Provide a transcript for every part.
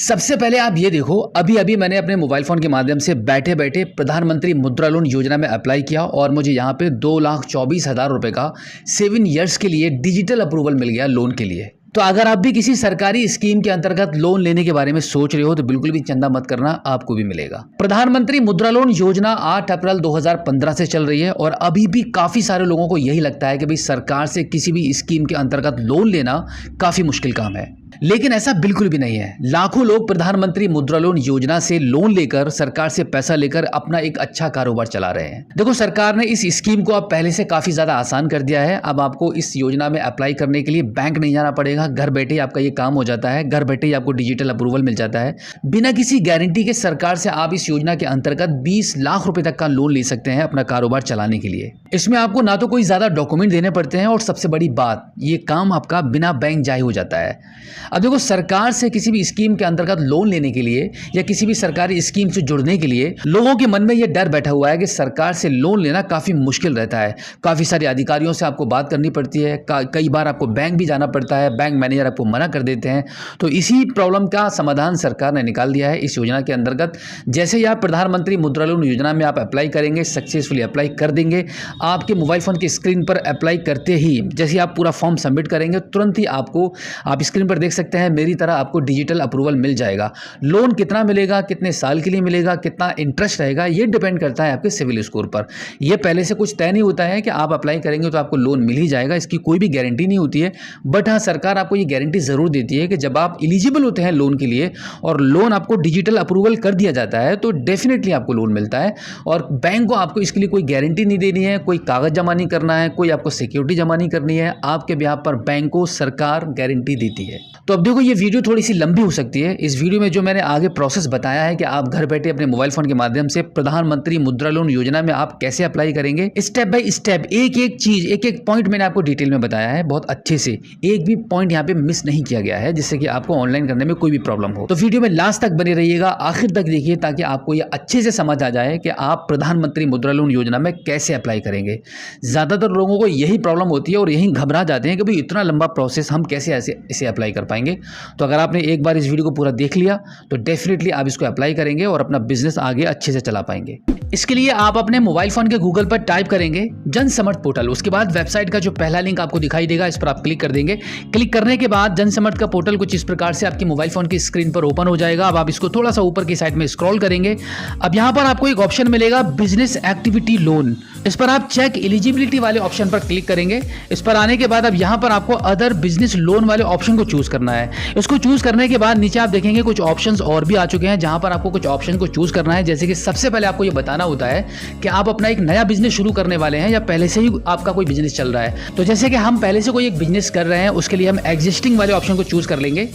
सबसे पहले आप ये देखो, अभी अभी मैंने अपने मोबाइल फ़ोन के माध्यम से बैठे बैठे प्रधानमंत्री मुद्रा लोन योजना में अप्लाई किया और मुझे यहाँ पे 2,24,000 रुपये का 7 ईयर्स के लिए डिजिटल अप्रूवल मिल गया लोन के लिए। तो अगर आप भी किसी सरकारी स्कीम के अंतर्गत लोन लेने के बारे में सोच रहे हो तो बिल्कुल भी चिंता मत करना, आपको भी मिलेगा। प्रधानमंत्री मुद्रा लोन योजना 8 अप्रैल 2015 से चल रही है और अभी भी काफ़ी सारे लोगों को यही लगता है कि भाई सरकार से किसी भी स्कीम के अंतर्गत लोन लेना काफ़ी मुश्किल काम है, लेकिन ऐसा बिल्कुल भी नहीं है। लाखों लोग प्रधानमंत्री मुद्रा लोन योजना से लोन लेकर, सरकार से पैसा लेकर अपना एक अच्छा कारोबार चला रहे हैं। देखो, सरकार ने इस स्कीम को अब पहले से काफ़ी ज़्यादा आसान कर दिया है। अब आपको इस योजना में अप्लाई करने के लिए बैंक नहीं जाना पड़ेगा, घर बैठे ही आपका ये काम हो जाता है, घर बैठे ही आपको डिजिटल अप्रूवल मिल जाता है। बिना किसी गारंटी के सरकार से आप इस योजना के अंतर्गत 20 लाख रुपए तक का लोन ले सकते हैं अपना कारोबार चलाने के लिए। इसमें आपको ना तो कोई ज़्यादा डॉक्यूमेंट देने पड़ते हैं और सबसे बड़ी बात, ये काम आपका बिना बैंक जाए हो जाता है। अब देखो, सरकार से किसी भी स्कीम के अंतर्गत लोन लेने के लिए या किसी भी सरकारी स्कीम से जुड़ने के लिए लोगों के मन में यह डर बैठा हुआ है कि सरकार से लोन लेना काफ़ी मुश्किल रहता है। काफ़ी सारे अधिकारियों से आपको बात करनी पड़ती है, कई बार आपको बैंक भी जाना पड़ता है, बैंक मैनेजर आपको मना कर देते हैं। तो इसी प्रॉब्लम का समाधान सरकार ने निकाल दिया है इस योजना के अंतर्गत। जैसे ही आप प्रधानमंत्री मुद्रा लोन योजना में आप अप्लाई करेंगे, सक्सेसफुली अप्लाई कर देंगे, आपके मोबाइल फ़ोन की स्क्रीन पर अप्लाई करते ही जैसे आप पूरा फॉर्म सबमिट करेंगे, तुरंत ही आप स्क्रीन पर देख सकते हैं मेरी तरह आपको डिजिटल अप्रूवल मिल जाएगा। लोन कितना मिलेगा, कितने साल के लिए मिलेगा, कितना इंटरेस्ट रहेगा, ये डिपेंड करता है आपके सिविल स्कोर पर। यह पहले से कुछ तय नहीं होता है कि आप अप्लाई करेंगे तो आपको लोन मिल ही जाएगा, इसकी कोई भी गारंटी नहीं होती है। बट हाँ, सरकार आपको ये गारंटी ज़रूर देती है कि जब आप एलिजिबल होते हैं लोन के लिए और लोन आपको डिजिटल अप्रूवल कर दिया जाता है तो डेफिनेटली आपको लोन मिलता है। और बैंक को आपको इसके लिए कोई गारंटी नहीं देनी है, कोई कागज़ जमा नहीं करना है, कोई आपको सिक्योरिटी जमा नहीं करनी है, आपके ब्याह पर बैंक को सरकार गारंटी देती है। तो अब देखो, ये वीडियो थोड़ी सी लंबी हो सकती है। इस वीडियो में जो मैंने आगे प्रोसेस बताया है कि आप घर बैठे अपने मोबाइल फोन के माध्यम से प्रधानमंत्री मुद्रा लोन योजना में आप कैसे अप्लाई करेंगे, स्टेप बाय स्टेप एक एक चीज, एक एक पॉइंट मैंने आपको डिटेल में बताया है बहुत अच्छे से। एक भी पॉइंट यहाँ पे मिस नहीं किया गया है जिससे कि आपको ऑनलाइन करने में कोई भी प्रॉब्लम हो। तो वीडियो में लास्ट तक बने रहिएगा, आखिर तक देखिए ताकि आपको ये अच्छे से समझ आ जाए कि आप प्रधानमंत्री मुद्रा लोन योजना में कैसे अप्लाई करेंगे। ज्यादातर लोगों को यही प्रॉब्लम होती है और यही घबरा जाते हैं कि भाई इतना लंबा प्रोसेस हम कैसे ऐसे इसे अप्लाई कर पाएंगे। तो अगर आपने एक बार इस वीडियो को पूरा देख लिया तो डेफिनेटली आप इसको अप्लाई करेंगे और अपना बिजनेस आगे अच्छे से चला पाएंगे। इसके लिए आप अपने मोबाइल फोन के गूगल पर टाइप करेंगे जन समर्थ पोर्टल। उसके बाद वेबसाइट का जो पहला लिंक आपको दिखाई देगा, इस पर आप क्लिक कर देंगे। क्लिक करने के बाद जन समर्थ का पोर्टल कुछ इस प्रकार से आपकी मोबाइल फोन की स्क्रीन पर ओपन हो जाएगा। अब आप इसको थोड़ा सा ऊपर की साइड में स्क्रॉल करेंगे। अब यहाँ पर आपको एक ऑप्शन मिलेगा बिजनेस एक्टिविटी लोन। इस पर आप चेक एलिजिबिलिटी वाले ऑप्शन पर क्लिक करेंगे। इस पर आने के बाद अब यहाँ पर आपको अदर बिजनेस लोन वाले ऑप्शन को चूज करना है। इसको चूज करने के बाद नीचे आप देखेंगे कुछ ऑप्शंस और भी आ चुके हैं जहां पर आपको कुछ ऑप्शन को चूज करना है। जैसे कि सबसे पहले आपको ये बताना होता है कि आप अपना एक नया बिजनेस शुरू करने वाले हैं या पहले से ही आपका कोई बिजनेस चल रहा है। तो जैसे कि हम पहले से कोई एक बिजनेस कर रहे हैं, उसके लिए हम एग्जिस्टिंग वाले ऑप्शन को चूज कर लेंगे।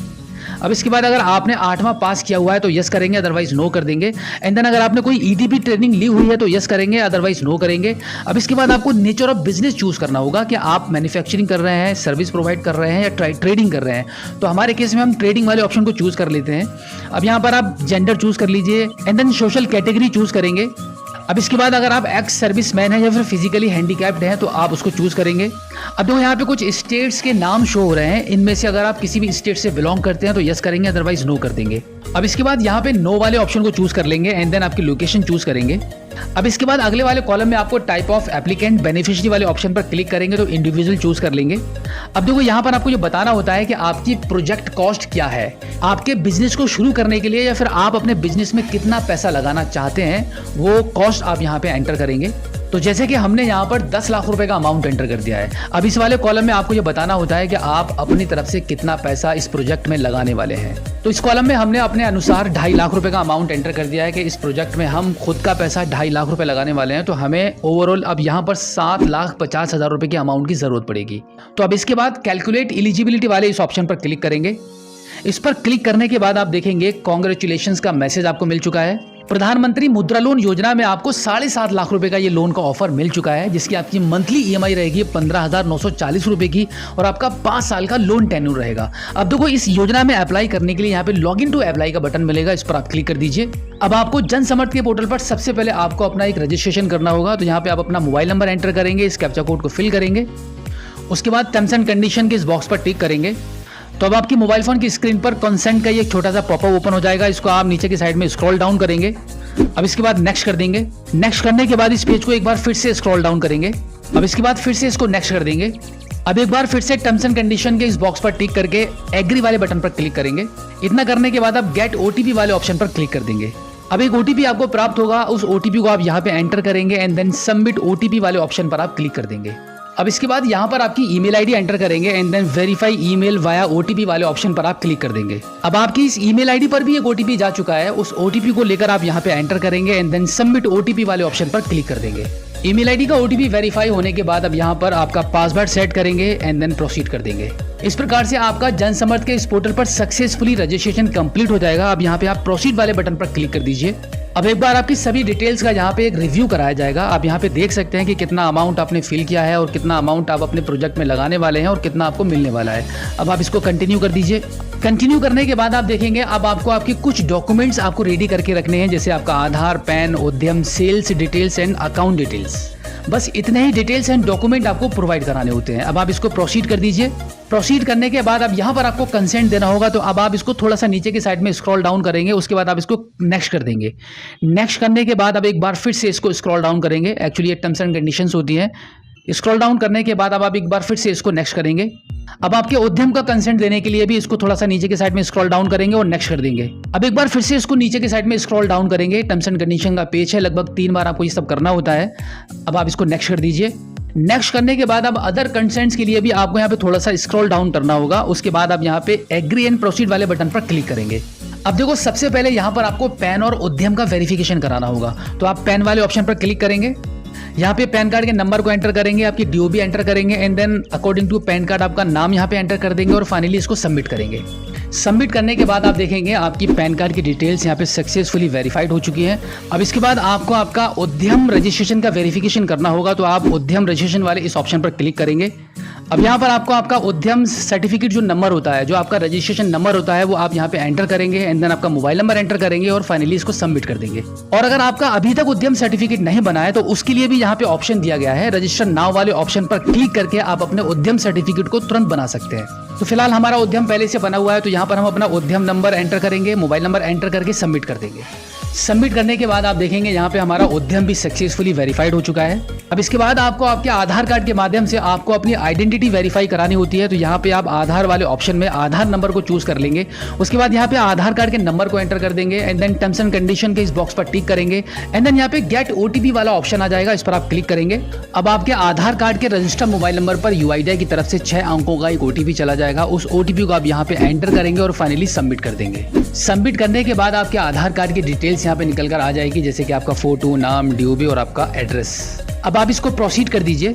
अब इसके बाद अगर आपने 8वां पास किया हुआ है तो यस करेंगे, अदरवाइज नो कर देंगे। एंड देन अगर आपने कोई ईडीपी ट्रेनिंग ली हुई है तो यस करेंगे, अदरवाइज नो करेंगे। अब इसके बाद आपको नेचर ऑफ बिजनेस चूज करना होगा कि आप मैन्युफैक्चरिंग कर रहे हैं, सर्विस प्रोवाइड कर रहे हैं या ट्रेडिंग कर रहे हैं। तो हमारे केस में हम ट्रेडिंग वाले ऑप्शन को चूज कर लेते हैं। अब यहाँ पर आप जेंडर चूज कर लीजिए and then social category choose करेंगे। अब इसके बाद अगर आप एक्स सर्विस मैन है या फिर फिजिकली हैंडीकैप्ड हैं तो आप उसको चूज करेंगे। अब देखो, यहाँ पे कुछ स्टेट्स के नाम शो हो रहे हैं, इनमें से अगर आप किसी भी स्टेट से बिलोंग करते हैं तो यस करेंगे, अदरवाइज नो कर देंगे। अब इसके बाद यहाँ पे नो वाले ऑप्शन को चूज कर लेंगे एंड देन आपकी लोकेशन चूज करेंगे। अब इसके बाद अगले वाले कॉलम में आपको टाइप ऑफ एप्लीकेंट बेनिफिशियरी वाले ऑप्शन पर क्लिक करेंगे तो इंडिविजुअल चूज कर लेंगे। अब देखो, यहाँ पर आपको ये बताना होता है कि आपकी प्रोजेक्ट कॉस्ट क्या है, आपके बिजनेस को शुरू करने के लिए या फिर आप अपने बिजनेस में कितना पैसा लगाना चाहते हैं, वो कॉस्ट आप यहाँ पे एंटर करेंगे। तो जैसे कि हमने यहाँ पर 10 लाख रुपए का अमाउंट एंटर कर दिया है। अब इस वाले कॉलम में आपको ये बताना होता है कि आप अपनी तरफ से कितना पैसा इस प्रोजेक्ट में लगाने वाले हैं। तो इस कॉलम में हमने अपने अनुसार 2.5 लाख रुपए का अमाउंट एंटर कर दिया है कि इस प्रोजेक्ट में हम खुद का पैसा 2.5 लाख रुपए लगाने वाले हैं। तो हमें ओवरऑल अब यहाँ पर 7,50,000 रुपए की अमाउंट की जरूरत पड़ेगी। तो अब इसके बाद कैलकुलेट एलिजिबिलिटी वाले इस ऑप्शन पर क्लिक करेंगे। इस पर क्लिक करने के बाद आप देखेंगे कांग्रेचुलेशंस का मैसेज आपको मिल चुका है। प्रधानमंत्री मुद्रा लोन योजना में आपको 7.5 लाख रुपए का ये लोन का ऑफर मिल चुका है, जिसकी आपकी मंथली ईएमआई रहेगी 15,940 रुपए की और आपका 5 साल का लोन टेन्यूर रहेगा। अब देखो, इस योजना में अप्लाई करने के लिए यहाँ पे लॉग इन टू अप्लाई का बटन मिलेगा, इस पर आप क्लिक कर दीजिए। अब आपको जन समर्थ के पोर्टल पर सबसे पहले आपको अपना एक रजिस्ट्रेशन करना होगा। तो यहाँ पे आप अपना मोबाइल नंबर एंटर करेंगे, इस कैप्चा कोड को फिल करेंगे। उसके बाद टर्म्स एंड कंडीशन के इस बॉक्स पर टिक करेंगे। तो अब आपकी मोबाइल फोन की स्क्रीन पर कंसेंट का ये छोटा सा पॉपअप ओपन हो जाएगा। इसको आप नीचे की साइड में स्क्रॉल डाउन करेंगे। अब इसके बाद नेक्स्ट कर देंगे। नेक्स्ट करने के बाद इस पेज को एक बार फिर से स्क्रॉल डाउन करेंगे। अब इसके बाद फिर से इसको नेक्स्ट कर देंगे। अब एक बार फिर से टर्म्स एंड कंडीशन के इस बॉक्स पर टिक करके एग्री वाले बटन पर क्लिक करेंगे। इतना करने के बाद आप गेट ओटीपी वाले ऑप्शन पर क्लिक कर देंगे। अब एक ओटीपी आपको प्राप्त होगा, उस ओटीपी को आप यहाँ पे एंटर करेंगे एंड देन सबमिट ओटीपी वाले ऑप्शन पर आप क्लिक कर देंगे। अब इसके बाद यहाँ पर आपकी ईमेल आईडी एंटर करेंगे and then verify email via OTP वाले ऑप्शन पर आप क्लिक कर देंगे। अब आपकी इस ईमेल आईडी पर भी एक ओटीपी जा चुका है, उस ओटीपी को लेकर आप यहाँ पे एंटर करेंगे एंड देन सबमिट ओटीपी वाले ऑप्शन पर क्लिक कर देंगे। ईमेल आईडी का ओटीपी वेरीफाई होने के बाद अब यहाँ पर आपका पासवर्ड सेट करेंगे एंड देन प्रोसीड कर देंगे। इस प्रकार से आपका जनसमर्थ के इस पोर्टल पर सक्सेसफुली रजिस्ट्रेशन कंप्लीट हो जाएगा। अब यहाँ पे आप प्रोसीड वाले बटन पर क्लिक कर दीजिए। अब एक बार आपकी सभी डिटेल्स का यहाँ पे एक रिव्यू कराया जाएगा। आप यहाँ पे देख सकते हैं कि कितना अमाउंट आपने फिल किया है और कितना अमाउंट आप अपने प्रोजेक्ट में लगाने वाले हैं और कितना आपको मिलने वाला है। अब आप इसको कंटिन्यू कर दीजिए। कंटिन्यू करने के बाद आप देखेंगे अब आपको आपके कुछ डॉक्यूमेंट्स आपको रेडी करके रखने हैं, जैसे आपका Aadhaar, PAN, Udyam, sales details and account details. बस इतने ही डिटेल्स एंड डॉक्यूमेंट आपको प्रोवाइड कराने होते हैं। अब आप इसको प्रोसीड कर दीजिए। प्रोसीड करने के बाद अब यहाँ पर आपको कंसेंट देना होगा, तो अब आप इसको थोड़ा सा नीचे की साइड में स्क्रॉल डाउन करेंगे। उसके बाद आप इसको नेक्स्ट कर देंगे। नेक्स्ट करने के बाद अब एक बार फिर से इसको स्क्रॉल डाउन करेंगे। एक्चुअली ये टर्म्स एंड कंडीशंस होती हैं। स्क्रॉल डाउन करने के बाद अब आप एक बार फिर से इसको नेक्स्ट करेंगे। अब आपके उद्यम का कंसेंट देने के लिए भी इसको थोड़ा सा नीचे की साइड में स्क्रॉल डाउन करेंगे और नेक्स्ट कर देंगे। अब एक बार फिर से इसको नीचे की साइड में स्क्रॉल डाउन करेंगे। टर्म्स एंड कंडीशन का पेज है, लगभग 3 बार आपको ये सब करना होता है। अब आप इसको नेक्स्ट कर दीजिए। नेक्स्ट करने के बाद अब अदर कंसेंट्स के लिए भी आपको यहाँ पे थोड़ा सा स्क्रॉल डाउन करना होगा। उसके बाद आप यहाँ पे एग्री एंड प्रोसीड वाले बटन पर क्लिक करेंगे। अब देखो, सबसे पहले यहाँ पर आपको पैन और उद्यम का वेरिफिकेशन कराना होगा, तो आप पैन वाले ऑप्शन पर क्लिक करेंगे। यहाँ पे पैन कार्ड के नंबर को एंटर करेंगे, आपकी डीओबी एंटर करेंगे and then according to PAN card आपका नाम यहाँ पे एंटर कर देंगे और फाइनली इसको सबमिट करेंगे। सबमिट करने के बाद आप देखेंगे आपकी पैन कार्ड की डिटेल्स यहाँ पे सक्सेसफुली वेरीफाइड हो चुकी हैं। अब इसके बाद आपको आपका उद्यम रजिस्ट्रेशन का वेरिफिकेशन करना होगा, तो आप उद्यम रजिस्ट्रेशन वाले इस ऑप्शन पर क्लिक करेंगे। अब यहाँ पर आपको आपका उद्यम सर्टिफिकेट जो नंबर होता है, जो आपका रजिस्ट्रेशन नंबर होता है, वो आप यहाँ पे एंटर करेंगे एंड देन आपका मोबाइल नंबर एंटर करेंगे और फाइनली इसको सबमिट कर देंगे। और अगर आपका अभी तक उद्यम सर्टिफिकेट नहीं बना है तो उसके लिए भी यहाँ पे ऑप्शन दिया गया है, रजिस्टर नाउ वाले ऑप्शन पर क्लिक करके आप अपने उद्यम सर्टिफिकेट को तुरंत बना सकते हैं। तो फिलहाल हमारा उद्यम पहले से बना हुआ है, तो यहाँ पर हम अपना उद्यम नंबर एंटर करेंगे, मोबाइल नंबर एंटर करके सबमिट कर देंगे। सबमिट करने के बाद आप देखेंगे यहाँ पे हमारा उद्यम भी सक्सेसफुली वेरीफाइड हो चुका है। अब इसके बाद आपको आपके आधार कार्ड के माध्यम से आपको अपनी आइडेंटिटी वेरीफाई करानी होती है, तो यहाँ पे आप आधार वाले ऑप्शन में आधार नंबर को चूज कर लेंगे। उसके बाद यहाँ पे आधार कार्ड के नंबर को एंटर कर देंगे and then terms and condition के इस बॉक्स पर टिक करेंगे एंड देन यहाँ पे गेट ओटीपी वाला ऑप्शन आ जाएगा, इस पर आप क्लिक करेंगे। अब आपके आधार कार्ड के रजिस्टर्ड मोबाइल नंबर पर यूआईडीआई की तरफ से 6 अंकों का एक ओटीपी चला जाएगा। उस ओटीपी को आप यहाँ पे एंटर करेंगे और फाइनली सबमिट कर देंगे। सबमिट करने के बाद आपके आधार कार्ड की डिटेल्स यहाँ पे निकल कर आ जाएगी, जैसे कि आपका फोटो, नाम, डीओबी और आपका एड्रेस। अब आप इसको प्रोसीड कर दीजिए।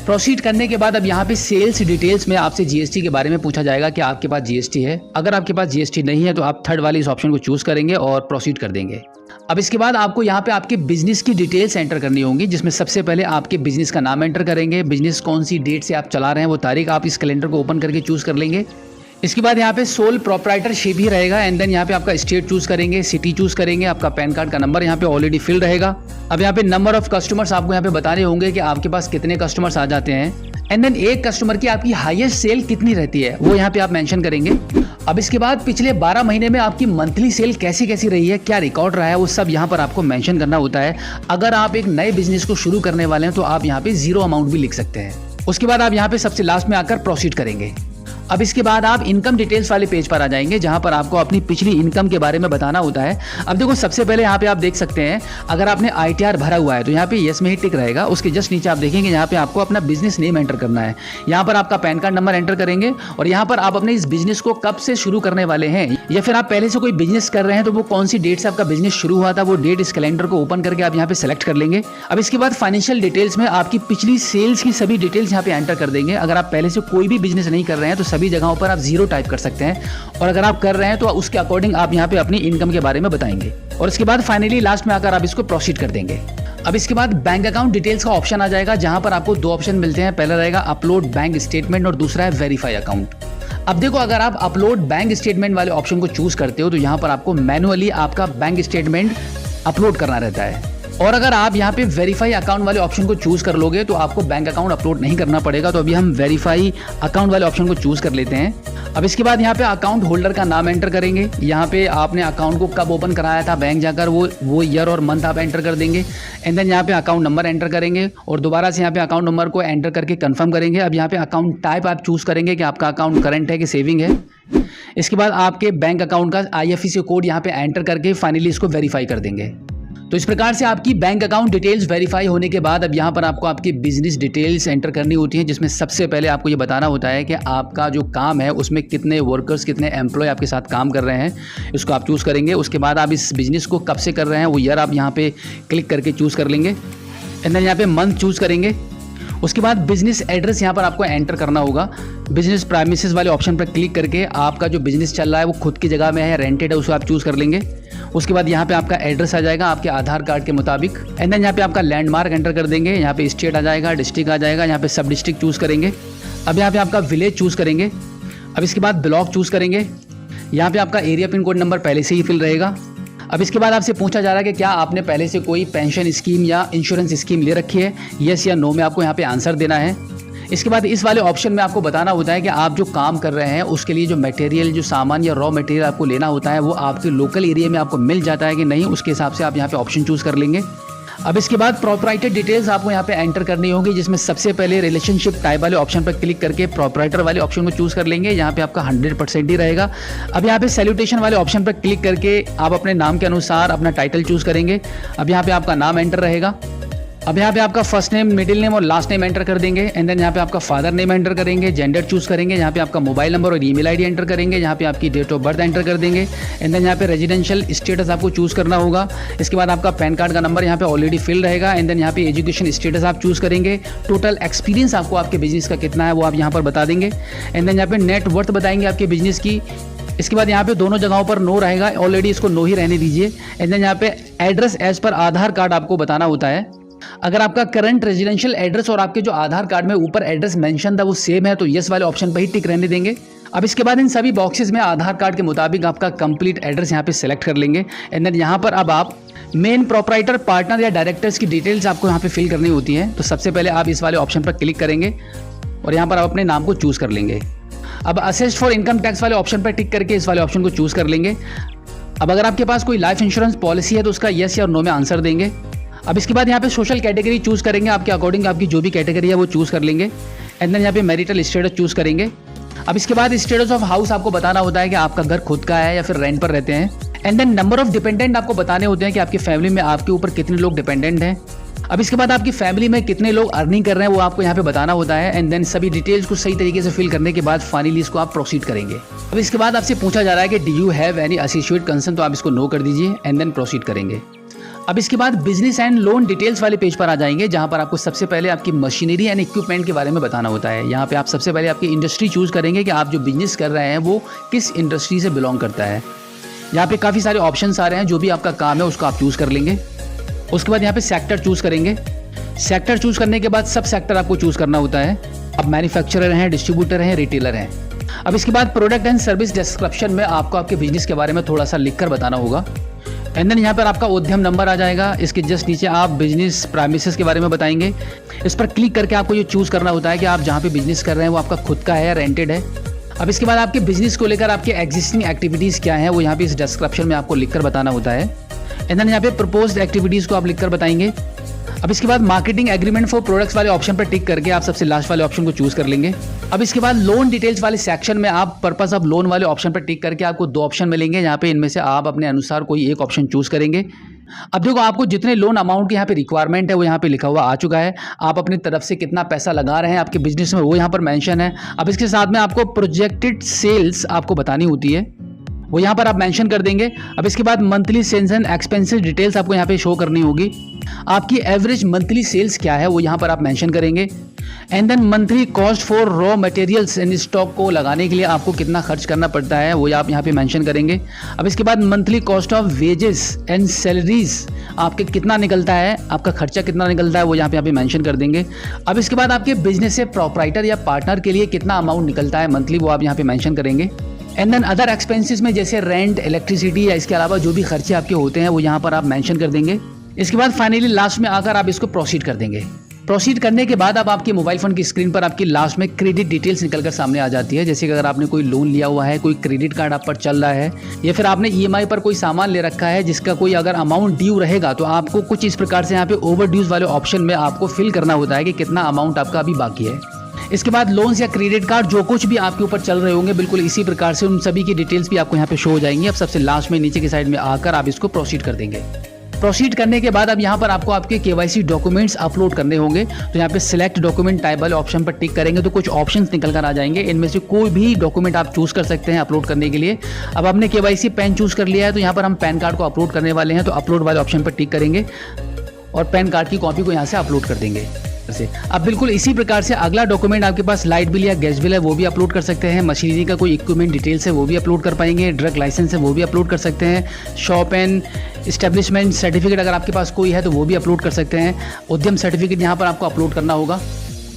प्रोसीड करने के बाद अब यहाँ पे सेल्स डिटेल्स में आपसे जीएसटी के बारे में पूछा जाएगा कि आपके पास जीएसटी है। अगर आपके पास जीएसटी नहीं है तो आप थर्ड वाले इस ऑप्शन को चूज करेंगे और प्रोसीड कर देंगे। अब इसके बाद आपको यहाँ पे आपके बिजनेस की डिटेल्स एंटर करनी होंगी, जिसमें सबसे पहले आपके बिजनेस का नाम एंटर करेंगे, बिजनेस कौन सी डेट से आप चला रहे हैं वो तारीख आप इस कैलेंडर को ओपन करके चूज कर लेंगे। इसके बाद यहाँ पे सोल प्रोप्राइटरशिप ही रहेगा एंड देन यहाँ पे आपका स्टेट चूज करेंगे, सिटी चूज करेंगे, आपका पैन कार्ड का नंबर यहाँ पे ऑलरेडी फिल रहेगा। अब यहाँ पे नंबर ऑफ कस्टमर्स आपको यहाँ पे बताने होंगे कि आपके पास कितने कस्टमर्स आ जाते हैं एंड देन एक कस्टमर की आपकी हाईएस्ट सेल कितनी रहती है वो यहाँ पे आप मेंशन करेंगे। अब इसके बाद पिछले 12 महीने में आपकी मंथली सेल कैसी कैसी रही है, क्या रिकॉर्ड रहा है, वो सब यहाँ पर आपको मेंशन करना होता है। अगर आप एक नए बिजनेस को शुरू करने वाले हैं तो आप यहाँ पे 0 अमाउंट भी लिख सकते हैं। उसके बाद आप यहाँ पे सबसे लास्ट में आकर प्रोसीड करेंगे। अब इसके बाद आप इनकम डिटेल्स वाले पेज पर आ जाएंगे, जहां पर आपको अपनी पिछली इनकम के बारे में बताना होता है। अब देखो, सबसे पहले यहाँ पे आप देख सकते हैं अगर आपने आईटीआर भरा हुआ है तो यहाँ पे यस में ही टिक रहेगा। उसके जस्ट नीचे आप देखेंगे यहाँ पे आपको अपना बिजनेस नेम एंटर करना है। यहाँ पर आपका पैन कार्ड नंबर एंटर करेंगे और यहाँ पर आप अपने इस बिजनेस को कब से शुरू करने वाले हैं, या फिर आप पहले से कोई बिजनेस कर रहे हैं तो वो कौन सी डेट से आपका बिजनेस शुरू हुआ था, वो डेट इस कैलेंडर को ओपन करके आप यहाँ पे सेलेक्ट कर लेंगे। अब इसके बाद फाइनेंशियल डिटेल्स में आपकी पिछली सेल्स की सभी डिटेल्स यहाँ पे एंटर कर देंगे। अगर आप पहले से कोई भी बिजनेस नहीं कर रहे हैं तो सभी जगहों पर आप 0 टाइप कर सकते हैं, और अगर आप कर रहे हैं तो उसके अकॉर्डिंग आप यहाँ पे अपनी इनकम के बारे में बताएंगे। और इसके बाद फाइनली लास्ट में आकर आप इसको प्रोसीड कर देंगे। अब इसके बाद बैंक अकाउंट डिटेल्स का ऑप्शन आ जाएगा, जहां पर आपको 2 ऑप्शन मिलते हैं। पहला रहेगा अपलोड बैंक स्टेटमेंट और दूसरा है वेरीफाई अकाउंट। अब देखो, अगर आप अपलोड बैंक स्टेटमेंट वाले ऑप्शन को चूज करते हो तो यहाँ पर आपको मैनुअली आपका बैंक स्टेटमेंट अपलोड करना रहता है। और अगर आप यहाँ पे वेरीफाई अकाउंट वाले ऑप्शन को चूज़ कर लोगे तो आपको बैंक अकाउंट अपलोड नहीं करना पड़ेगा। तो अभी हम वेरीफाई अकाउंट वाले ऑप्शन को चूज़ कर लेते हैं। अब इसके बाद यहाँ पे अकाउंट होल्डर का नाम एंटर करेंगे। यहाँ पे आपने अकाउंट को कब ओपन कराया था बैंक जाकर वो ईयर और मंथ आप एंटर कर देंगे। एंड देन यहाँ पे अकाउंट नंबर एंटर करेंगे और दोबारा से यहाँ पे अकाउंट नंबर को एंटर करके कंफर्म करेंगे। अब यहाँ पे अकाउंट टाइप आप चूज़ करेंगे कि आपका अकाउंट करंट है कि सेविंग है। इसके बाद आपके बैंक अकाउंट का IFSC कोड यहाँ पे एंटर करके फाइनली इसको वेरीफाई कर देंगे। तो इस प्रकार से आपकी बैंक अकाउंट डिटेल्स वेरीफाई होने के बाद अब यहाँ पर आपको आपकी बिजनेस डिटेल्स एंटर करनी होती है, जिसमें सबसे पहले आपको ये बताना होता है कि आपका जो काम है उसमें कितने वर्कर्स, कितने एम्प्लॉय आपके साथ काम कर रहे हैं, इसको आप चूज़ करेंगे। उसके बाद आप इस बिजनेस को कब से कर रहे हैं वो ईयर आप यहाँ पे क्लिक करके चूज़ कर लेंगे। एंड देन यहाँ पे मंथ चूज़ करेंगे। उसके बाद बिजनेस एड्रेस यहाँ पर आपको एंटर करना होगा। बिजनेस प्राइमिसेस वाले ऑप्शन पर क्लिक करके आपका जो बिजनेस चल रहा है वो खुद की जगह में है या रेंटेड है, उसको आप चूज़ कर लेंगे। उसके बाद यहाँ पे आपका एड्रेस आ जाएगा आपके आधार कार्ड के मुताबिक। एंड देन यहाँ पे आपका लैंडमार्क एंटर कर देंगे। यहाँ पे स्टेट आ जाएगा, डिस्ट्रिक्ट आ जाएगा, यहाँ पे सब डिस्ट्रिक्ट चूज़ करेंगे। अब यहाँ पे आपका विलेज चूज़ करेंगे। अब इसके बाद ब्लॉक चूज़ करेंगे। यहाँ पे आपका एरिया पिन कोड नंबर पहले से ही फिल रहेगा। अब इसके बाद आपसे पूछा जा रहा है कि क्या आपने पहले से कोई पेंशन स्कीम या इंश्योरेंस स्कीम ले रखी है, येस या नो में आपको यहाँ पे आंसर देना है। इसके बाद इस वाले ऑप्शन में आपको बताना होता है कि आप जो काम कर रहे हैं उसके लिए जो मटेरियल, जो सामान या रॉ मटेरियल आपको लेना होता है वो आपके लोकल एरिया में आपको मिल जाता है कि नहीं, उसके हिसाब से आप यहाँ पे ऑप्शन चूज़ कर लेंगे। अब इसके बाद प्रोप्राइटर डिटेल्स आपको यहाँ पे एंटर करनी होगी, जिसमें सबसे पहले रिलेशनशिप टाइप वाले ऑप्शन पर क्लिक करके प्रोप्राइटर वाले ऑप्शन को चूज़ कर लेंगे। यहाँ पे आपका 100% ही रहेगा। अब यहाँ पे सैल्यूटेशन वाले ऑप्शन पर क्लिक करके आप अपने नाम के अनुसार अपना टाइटल चूज़ करेंगे। अब यहाँ पे आपका नाम एंटर रहेगा। अब यहाँ पे आपका फर्स्ट नेम, मिडिल नेम और लास्ट नेम एंटर कर देंगे। एंड देन यहाँ पे आपका फादर नेम एंटर करेंगे, जेंडर चूज़ करेंगे, यहाँ पे आपका मोबाइल नंबर और ईमेल आईडी एंटर करेंगे, यहाँ पे आपकी डेट ऑफ बर्थ एंटर कर देंगे। एंड देन यहाँ पे रेजिडेंशियल स्टेटस आपको चूज़ करना होगा। इसके बाद आपका पैन कार्ड का नंबर यहाँ पे ऑलरेडी फिल रहेगा। एंड देन यहाँ पे एजुकेशन स्टेटस आप चूज़ करेंगे। टोटल एक्सपीरियंस आपको आपके बिजनेस का कितना है वो आप यहाँ पर बता देंगे। एंड देन यहाँ पे नेट वर्थ बताएंगे आपके बिजनेस की। इसके बाद यहाँ पे दोनों जगहों पर नो रहेगा, ऑलरेडी इसको नो ही रहने दीजिए। एंड देन यहाँ पे एड्रेस एज पर आधार कार्ड आपको बताना होता है। अगर आपका करंट रेजिडेंशियल एड्रेस और आपके जो आधार कार्ड में ऊपर एड्रेस मेंशन था वो सेम है तो यस वाले ऑप्शन पर ही टिक रहने देंगे। अब इसके बाद इन सभी बॉक्सेस में आधार कार्ड के मुताबिक आपका कंप्लीट एड्रेस यहाँ पे सेलेक्ट कर लेंगे। एंड देन यहाँ पर अब आप मेन प्रोप्राइटर, पार्टनर या डायरेक्टर्स की डिटेल्स आपको यहाँ पे फिल करनी होती है। तो सबसे पहले आप इस वाले ऑप्शन पर क्लिक करेंगे और यहाँ पर आप अपने नाम को चूज़ कर लेंगे। अब असेस्ड फॉर इनकम टैक्स वाले ऑप्शन पर टिक करके इस वाले ऑप्शन को चूज़ कर लेंगे। अब अगर आपके पास कोई लाइफ इंश्योरेंस पॉलिसी है तो उसका यस या नो में आंसर देंगे। अब इसके बाद यहाँ पे सोशल कैटेगरी चूज़ करेंगे, आपके अकॉर्डिंग आपकी जो भी कैटेगरी है वो चूज़ कर लेंगे। एंड देन यहाँ पे मैरिटल स्टेटस चूज़ करेंगे। अब इसके बाद स्टेटस ऑफ हाउस आपको बताना होता है कि आपका घर खुद का है या फिर रेंट पर रहते हैं। And then number of dependent आपको बताने होते हैं कि आपकी फैमिली में आपके ऊपर कितने लोग डिपेंडेंट हैं। अब इसके बाद आपकी फैमिली में कितने लोग अर्निंग कर रहे हैं वो आपको यहाँ पे बताना होता है। एंड देन सभी डिटेल्स को सही तरीके से फिल करने के बाद फाइनली इसको आप प्रोसीड करेंगे। अब इसके बाद आपसे पूछा जा रहा है कि do you have any associate concern, तो आप इसको नो कर दीजिए एंड देन प्रोसीड करेंगे। अब इसके बाद बिजनेस एंड लोन डिटेल्स वाले पेज पर आ जाएंगे, जहां पर आपको सबसे पहले आपकी मशीनरी एंड इक्विपमेंट के बारे में बताना होता है। यहाँ पे आप सबसे पहले आपकी इंडस्ट्री चूज़ करेंगे कि आप जो बिजनेस कर रहे हैं वो किस इंडस्ट्री से बिलोंग करता है। यहाँ पे काफ़ी सारे ऑप्शंस आ रहे हैं, जो भी आपका काम है उसको आप चूज़ कर लेंगे। उसके बाद यहाँ पे सेक्टर चूज़ करेंगे। सेक्टर चूज़ करने के बाद सब सेक्टर आपको चूज़ करना होता है। अब मैन्युफैक्चरर हैं, डिस्ट्रीब्यूटर हैं, रिटेलर हैं। अब इसके बाद प्रोडक्ट एंड सर्विस डिस्क्रिप्शन में आपको आपके बिजनेस के बारे में थोड़ा सा लिख कर बताना होगा। एंड देन यहाँ पर आपका उद्यम नंबर आ जाएगा। इसके जस्ट नीचे आप बिजनेस प्राइमिसेस के बारे में बताएंगे। इस पर क्लिक करके आपको ये चूज़ करना होता है कि आप जहाँ पे बिजनेस कर रहे हैं वो आपका खुद का है या रेंटेड है। अब इसके बाद आपके बिजनेस को लेकर आपके एग्जिस्टिंग एक्टिविटीज़ क्या है वो यहाँ पे इस डिस्क्रिप्शन में आपको लिखकर बताना होता है। एंड देन यहाँ पे प्रपोज्ड एक्टिविटीज़ को आप लिखकर बताएंगे। अब इसके बाद मार्केटिंग एग्रीमेंट फॉर प्रोडक्ट्स वाले ऑप्शन पर टिक करके आप सबसे लास्ट वाले ऑप्शन को चूज़ कर लेंगे। अब इसके बाद लोन डिटेल्स वाले सेक्शन में आप पर्पस ऑफ लोन वाले ऑप्शन पर टिक करके आपको 2 ऑप्शन मिलेंगे, यहाँ पे इनमें से आप अपने अनुसार कोई एक ऑप्शन चूज़ करेंगे। अब देखो आपको जितने लोन अमाउंट की यहाँ पे रिक्वायरमेंट है वो यहाँ पे लिखा हुआ आ चुका है। आप अपनी तरफ से कितना पैसा लगा रहे हैं आपके बिजनेस में वो यहाँ पर मेंशन है। अब इसके साथ में आपको प्रोजेक्टेड सेल्स आपको बतानी होती है, वो यहाँ पर आप मेंशन कर देंगे। अब इसके बाद monthly sales and expenses details आपको यहाँ पे शो करनी होगी। आपकी एवरेज मंथली सेल्स क्या है वो यहाँ पर आप मेंशन करेंगे। And then monthly cost for raw materials and stock को लगाने के लिए आपको कितना खर्च करना पड़ता है वो आप यहाँ पे मेंशन करेंगे। अब इसके बाद monthly cost of wages and salaries आपके कितना निकलता है, आपका खर्चा कितना निकलता है वो यहाँ पे मेंशन कर देंगे। अब इसके बाद आपके बिजनेस से प्रोप्राइटर या पार्टनर के लिए कितना अमाउंट निकलता है मंथली वो आप यहाँ पे मेंशन करेंगे। एंड देन अदर एक्सपेंसेस में जैसे रेंट, इलेक्ट्रिसिटी या इसके अलावा जो भी खर्चे आपके होते हैं वो यहाँ पर आप मेंशन कर देंगे। इसके बाद फाइनली लास्ट में आकर आप इसको प्रोसीड कर देंगे। प्रोसीड करने के बाद अब आपके मोबाइल फ़ोन की स्क्रीन पर आपकी लास्ट में क्रेडिट डिटेल्स निकलकर सामने आ जाती है। जैसे कि अगर आपने कोई लोन लिया हुआ है, कोई क्रेडिट कार्ड आप पर चल रहा है, या फिर आपने ईएमआई पर कोई सामान ले रखा है जिसका कोई अगर अमाउंट ड्यू रहेगा, तो आपको कुछ इस प्रकार से यहाँ पे ओवर ड्यूज वाले ऑप्शन में आपको फिल करना होता है कि कितना अमाउंट आपका अभी बाकी है। इसके बाद लोन्स या क्रेडिट कार्ड जो कुछ भी आपके ऊपर चल रहे होंगे, बिल्कुल इसी प्रकार से उन सभी की डिटेल्स भी आपको यहाँ पे शो हो जाएंगी। अब सबसे लास्ट में नीचे की साइड में आकर आप इसको प्रोसीड कर देंगे। प्रोसीड करने के बाद अब यहाँ पर आपको आपके केवाईसी डॉक्यूमेंट्स अपलोड करने होंगे। तो यहाँ पे सिलेक्ट डॉक्यूमेंट टाइप वाले ऑप्शन पर टिक करेंगे तो कुछ ऑप्शंस निकल कर आ जाएंगे। इनमें से कोई भी डॉक्यूमेंट आप चूज कर सकते हैं अपलोड करने के लिए। अब आपने केवाईसी पैन चूज कर लिया है, तो यहाँ पर हम पैन कार्ड को अपलोड करने वाले हैं। तो अपलोड वाले ऑप्शन पर टिक करेंगे और पैन कार्ड की कॉपी को यहाँ से अपलोड कर देंगे। अब बिल्कुल इसी प्रकार से अगला डॉक्यूमेंट आपके पास लाइट बिल या गैस बिल है, वो भी अपलोड कर सकते हैं। मशीनरी का कोई इक्विपमेंट डिटेल्स है, वो भी अपलोड कर पाएंगे। ड्रग लाइसेंस है, वो भी अपलोड कर सकते हैं। शॉप एंड इस्टेब्लिशमेंट सर्टिफिकेट अगर आपके पास कोई है तो वो भी अपलोड कर सकते हैं। उद्यम सर्टिफिकेट यहाँ पर आपको अपलोड करना होगा।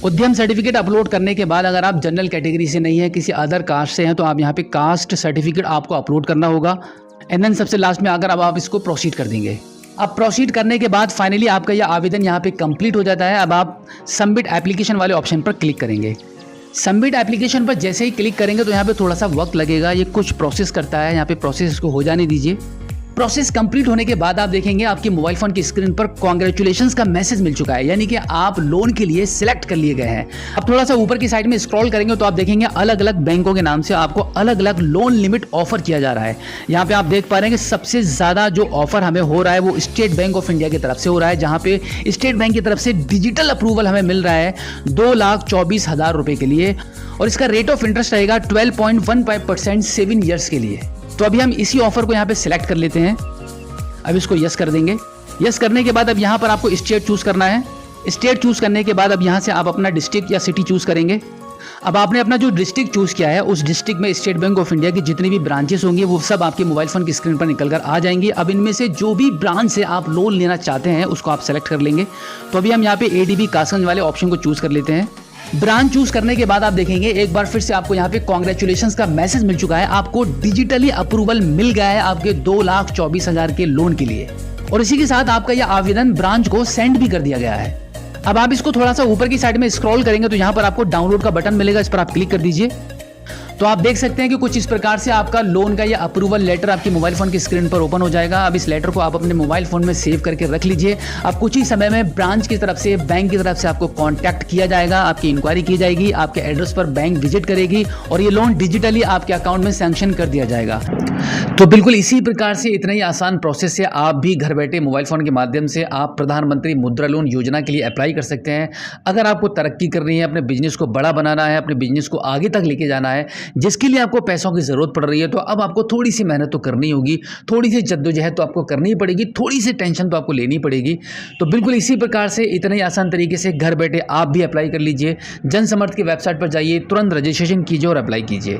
उद्यम सर्टिफिकेट अपलोड करने के बाद अगर आप जनरल कैटेगरी से नहीं है, किसी अदर कास्ट से हैं, तो आप यहाँ पे कास्ट सर्टिफिकेट आपको अपलोड करना होगा। एंड देन सबसे लास्ट में आकर अब आप इसको प्रोसीड कर देंगे। अब प्रोसीड करने के बाद फाइनली आपका यह आवेदन यहाँ पे कंप्लीट हो जाता है। अब आप सबमिट एप्लीकेशन वाले ऑप्शन पर क्लिक करेंगे। सबमिट एप्लीकेशन पर जैसे ही क्लिक करेंगे तो यहाँ पे थोड़ा सा वक्त लगेगा, ये कुछ प्रोसेस करता है। यहाँ पे प्रोसेस को हो जाने दीजिए। प्रोसेस कंप्लीट होने के बाद आप देखेंगे आपके मोबाइल फोन की स्क्रीन पर कांग्रेचुलेशंस का मैसेज मिल चुका है, यानी कि आप लोन के लिए सिलेक्ट कर लिए गए हैं। अब थोड़ा सा ऊपर की साइड में स्क्रॉल करेंगे तो आप देखेंगे अलग अलग बैंकों के नाम से आपको अलग अलग लोन लिमिट ऑफर किया जा रहा है। यहाँ पे आप देख पा रहे हैं कि सबसे ज्यादा जो ऑफर हमें हो रहा है वो स्टेट बैंक ऑफ इंडिया की तरफ से हो रहा है, जहाँ पे स्टेट बैंक की तरफ से डिजिटल अप्रूवल हमें मिल रहा है 2,24,000 रुपए के लिए, और इसका रेट ऑफ इंटरेस्ट रहेगा 12.15% 7 ईयर्स के लिए। तो अभी हम इसी ऑफर को यहाँ पे सिलेक्ट कर लेते हैं। अब इसको यस कर देंगे। यस करने के बाद अब यहाँ पर आपको स्टेट चूज करना है। स्टेट चूज करने के बाद अब यहाँ से आप अपना डिस्ट्रिक्ट या सिटी चूज करेंगे। अब आपने अपना जो डिस्ट्रिक्ट चूज किया है उस डिस्ट्रिक्ट में स्टेट बैंक ऑफ इंडिया की जितनी भी ब्रांचेस होंगी वो सब आपके मोबाइल फोन की स्क्रीन पर निकल कर आ जाएंगी। अब इनमें से जो भी ब्रांच से आप लोन लेना चाहते हैं उसको आप सेलेक्ट कर लेंगे। तो अभी हम यहाँ पे एडीबी कासगंज वाले ऑप्शन को चूज कर लेते हैं। ब्रांच चूज करने के बाद आप देखेंगे एक बार फिर से आपको यहाँ पे कांग्रेचुलेशंस का मैसेज मिल चुका है। आपको डिजिटली अप्रूवल मिल गया है आपके 2,24,000 के लोन के लिए, और इसी के साथ आपका यह आवेदन ब्रांच को सेंड भी कर दिया गया है। अब आप इसको थोड़ा सा ऊपर की साइड में स्क्रॉल करेंगे तो यहाँ पर आपको डाउनलोड का बटन मिलेगा, इस पर आप क्लिक कर दीजिए। तो आप देख सकते हैं कि कुछ इस प्रकार से आपका लोन का यह अप्रूवल लेटर आपके मोबाइल फोन की स्क्रीन पर ओपन हो जाएगा। अब इस लेटर को आप अपने मोबाइल फोन में सेव करके रख लीजिए। अब कुछ ही समय में ब्रांच की तरफ से, बैंक की तरफ से आपको कांटेक्ट किया जाएगा, आपकी इंक्वायरी की जाएगी, आपके एड्रेस पर बैंक विजिट करेगी और ये लोन डिजिटली आपके अकाउंट में सैंक्शन कर दिया जाएगा। तो बिल्कुल इसी प्रकार से इतना ही आसान प्रोसेस से आप भी घर बैठे मोबाइल फोन के माध्यम से आप प्रधानमंत्री मुद्रा लोन योजना के लिए अप्लाई कर सकते हैं। अगर आपको तरक्की करनी है, अपने बिजनेस को बड़ा बनाना है, अपने बिजनेस को आगे तक लेके जाना है, जिसके लिए आपको पैसों की जरूरत पड़ रही है, तो अब आपको थोड़ी सी मेहनत तो करनी होगी, थोड़ी सी जद्दोजहद तो आपको करनी ही पड़ेगी, थोड़ी सी टेंशन तो आपको लेनी पड़ेगी। तो बिल्कुल इसी प्रकार से इतने ही आसान तरीके से घर बैठे आप भी अप्लाई कर लीजिए। जनसमर्थ की वेबसाइट पर जाइए, तुरंत रजिस्ट्रेशन कीजिए और अप्लाई कीजिए।